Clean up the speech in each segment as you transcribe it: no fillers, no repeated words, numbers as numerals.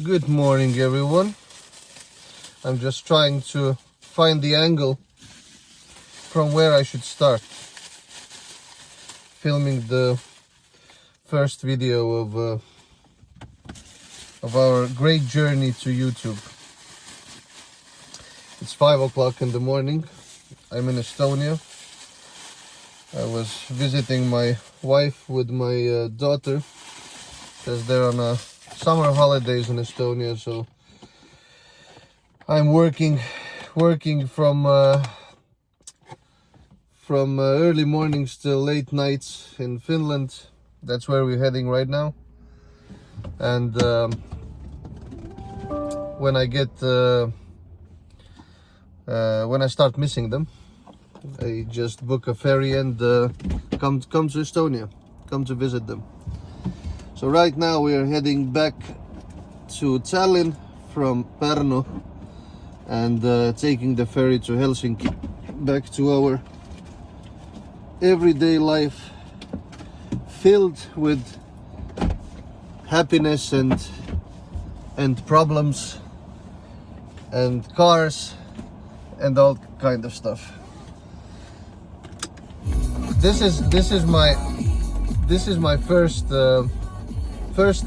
Good morning, everyone. I'm just trying to find the angle from where I should start filming the first video of our great journey to YouTube. It's 5 o'clock in the morning. I'm in Estonia. I was visiting my wife with my daughter because they're on summer holidays in Estonia, so I'm working from early mornings till late nights in Finland. That's where we're heading right now. And when I start missing them, I just book a ferry and come to Estonia, come to visit them. So right now we are heading back to Tallinn from Pärnu and taking the ferry to Helsinki, back to our everyday life filled with happiness and problems and cars and all kind of stuff. This is my first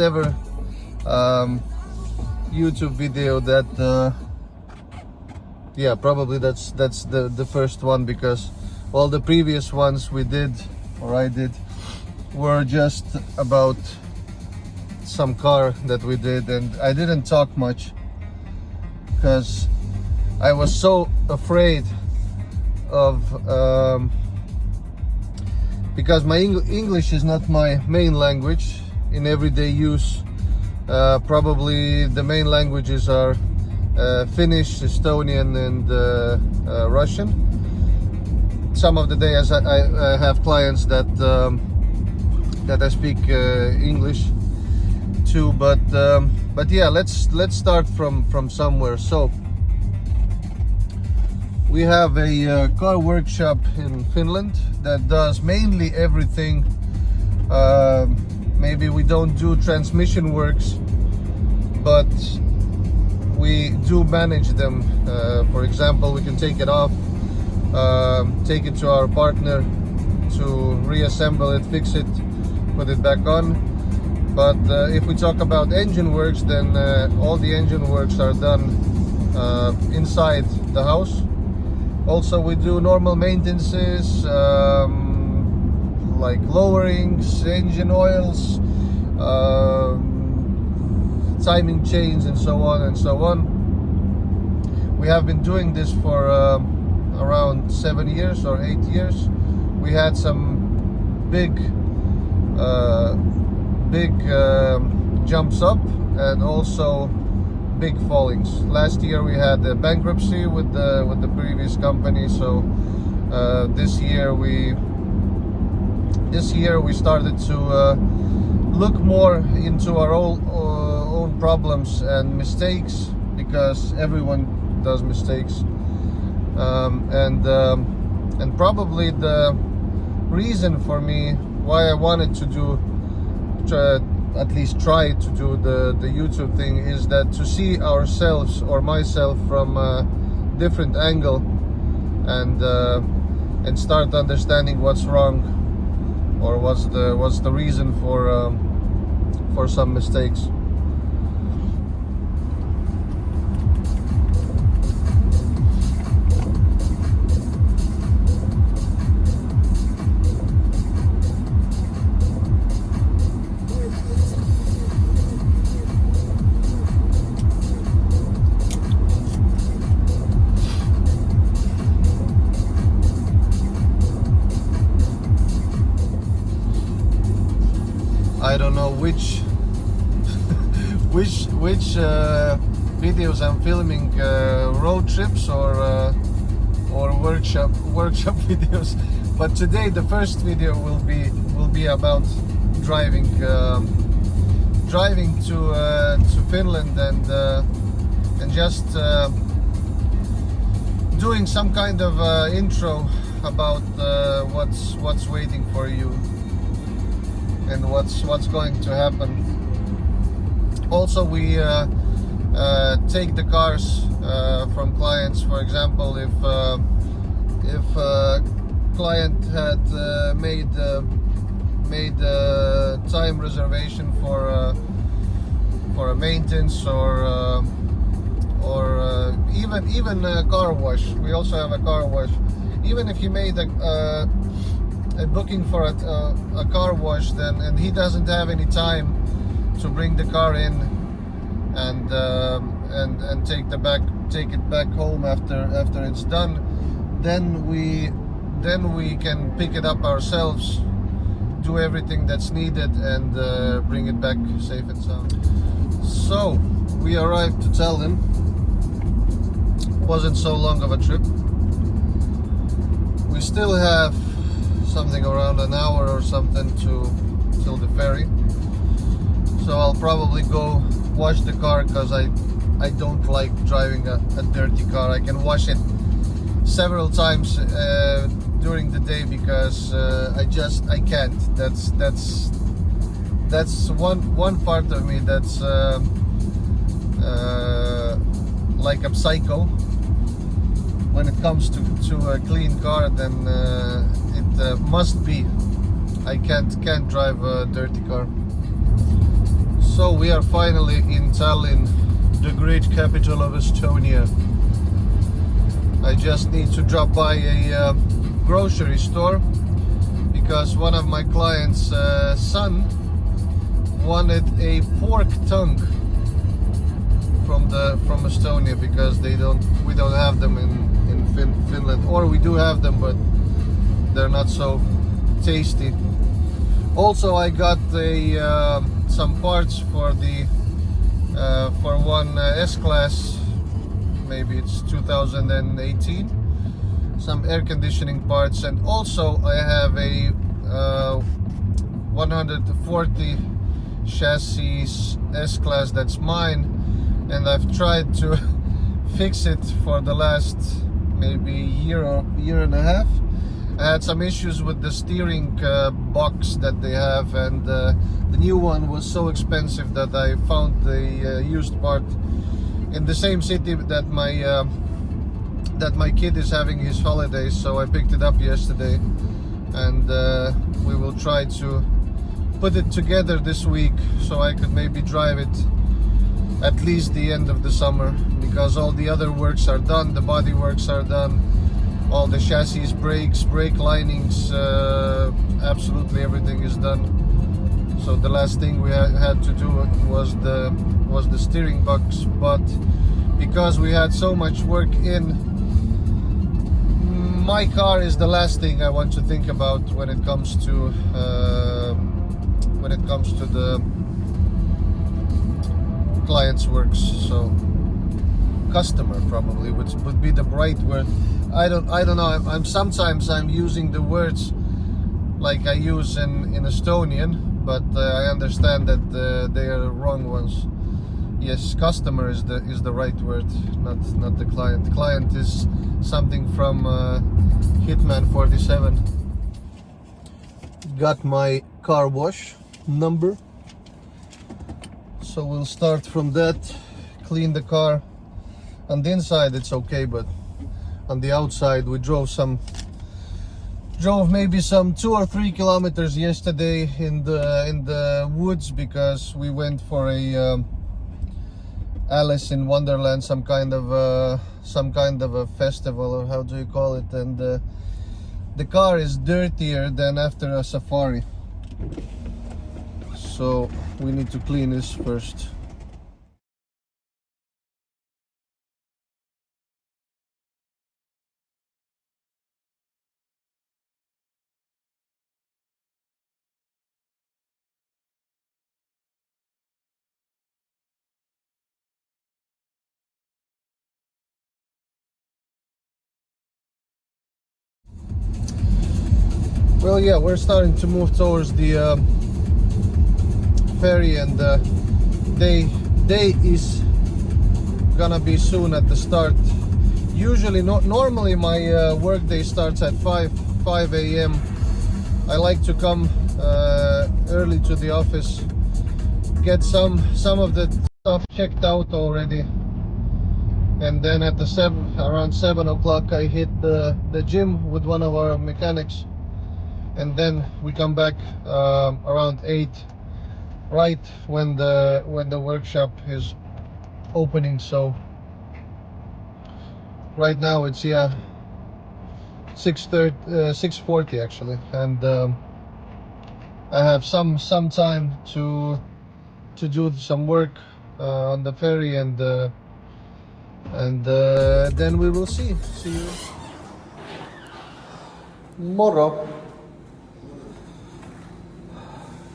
ever YouTube video that probably that's the first one, because all the previous ones we did, or I did, were just about some car that we did, and I didn't talk much because I was so afraid of because my English is not my main language in everyday use. Probably the main languages are Finnish, Estonian, and Russian. Some of the days I have clients that I speak English too, but yeah, let's start from somewhere. So we have a car workshop in Finland that does mainly everything. Maybe we don't do transmission works, but we do manage them. For example, we can take it off, take it to our partner to reassemble it, fix it, put it back on. But if we talk about engine works, then all the engine works are done inside the house. Also, we do normal maintenances, like lowerings, engine oils, timing chains, and so on and so on. We have been doing this for around 7 years or 8 years. We had some big jumps up and also big fallings. Last year we had a bankruptcy with the previous company, so this year we started to look more into our own problems and mistakes, because everyone does mistakes, and probably the reason for me why I wanted to at least try to do the YouTube thing is that to see ourselves, or myself, from a different angle, and start understanding what's wrong, or what's the reason for some mistakes. I don't know which videos I'm filming, road trips or workshop videos. But today the first video will be about driving to Finland and just doing some kind of intro about what's waiting for you and what's going to happen. Also, we take the cars from clients. For example, if client had made time reservation for a maintenance or even a car wash. We also have a car wash. Even if he made a booking for a car wash, then and he doesn't have any time to bring the car in and take it back home after it's done, then we can pick it up ourselves, do everything that's needed, and bring it back safe and sound. So we arrived to Tallinn. Wasn't so long of a trip. We still have something around an hour or something till the ferry. So I'll probably go wash the car, because I don't like driving a dirty car. I can wash it several times during the day, because I can't. That's one part of me that's like a psycho. When it comes to a clean car, then it must be. I can't drive a dirty car. So we are finally in Tallinn, the great capital of Estonia. I just need to drop by a grocery store, because one of my clients' son wanted a pork tongue from Estonia, because we don't have them in Finland, or we do have them, but they're not so tasty. Also, I got some parts for one S-Class, maybe it's 2018, some air conditioning parts, and also I have a 140 chassis S-Class that's mine, and I've tried to fix it for the last maybe year and a half. I had some issues with the steering box that they have, and the new one was so expensive that I found the used part in the same city that my kid is having his holidays. So I picked it up yesterday, and we will try to put it together this week, so I could maybe drive it at least the end of the summer, because all the other works are done, the body works are done, all the chassis, brakes, brake linings, absolutely everything is done. So the last thing we had to do was the steering box, but because we had so much work in, my car is the last thing I want to think about when it comes to the client's works. So customer probably would be the right word. I don't know. Sometimes I'm using the words like I use in Estonian, but I understand that they are the wrong ones. Yes, customer is the right word, not the client. Client is something from Hitman 47. Got my car wash number, so we'll start from that. Clean the car. On the inside it's okay, but on the outside we drove maybe some 2 or 3 kilometers yesterday in the woods, because we went for a Alice in Wonderland, some kind of a festival, or how do you call it, and the car is dirtier than after a safari, so we need to clean this first. Well, yeah, we're starting to move towards the ferry, and day is gonna be soon at the start. Usually, normally my work day starts at 5 a.m. I like to come early to the office get some of the stuff checked out already, and then at around 7 o'clock I hit the gym with one of our mechanics, and then we come back around 8, right when the workshop is opening. So right now it's 6:40 actually, and I have some time to do some work on the ferry, and then we will see you. Moro.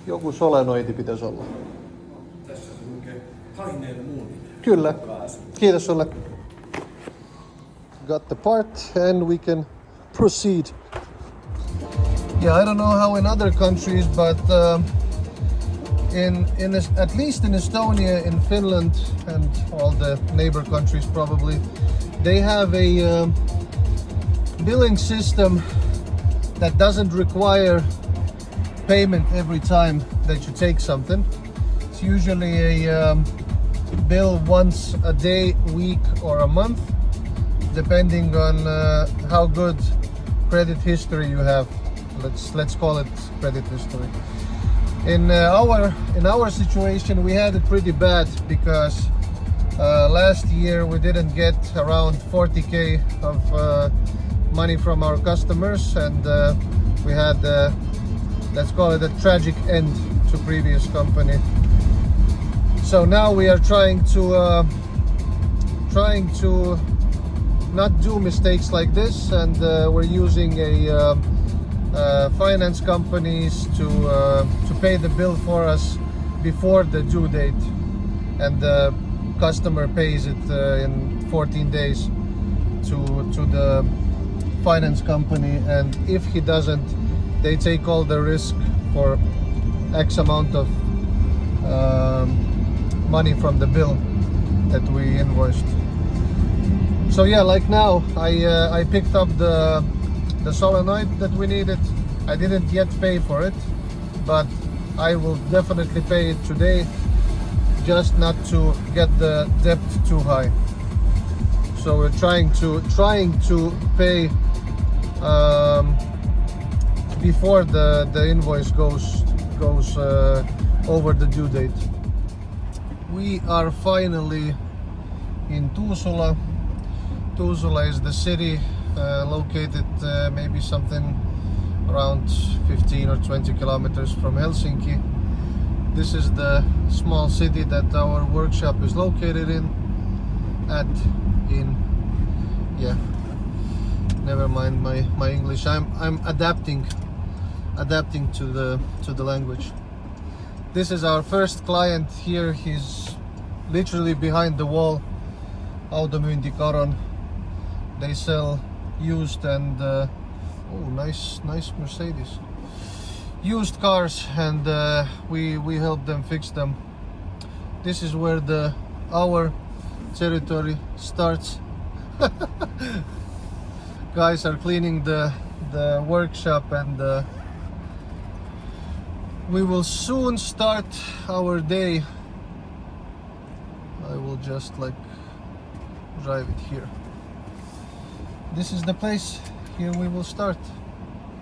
Joku solenoidi pitäisi olla. Tässä lukee Haineen muuninen. Kyllä. Kiitos sulle. Got the part and we can proceed. Yeah, I don't know how in other countries, but at least in Estonia, in Finland, and all the neighbor countries probably, they have a billing system that doesn't require payment every time that you take something. It's usually a bill once a day, week, or a month, depending on how good credit history you have. Let's call it credit history. In our situation, we had it pretty bad because last year we didn't get around 40k of money from our customers, and we had let's call it a tragic end to previous company. So now we are trying to not do mistakes like this, and we're using a finance companies to pay the bill for us before the due date, and the customer pays it in 14 days to the finance company, and if he doesn't, they take all the risk for X amount of money from the bill that we invoiced. So yeah, like now I picked up the solenoid that we needed. I didn't yet pay for it, but I will definitely pay it today, just not to get the debt too high. So we're trying to pay before the invoice goes over the due date. We are finally in Tuusula. Tuusula is the city located maybe something around 15 or 20 kilometers from Helsinki. This is the small city that our workshop is located in. Yeah, never mind my English. I'm adapting to the language. This is our first client here. He's literally behind the wall. Automyynti Karon. They sell used and nice Mercedes. Used cars, and we help them fix them. This is where our territory starts. Guys are cleaning the workshop, and we will soon start our day. I will just drive it here. This is the place. Here we will start.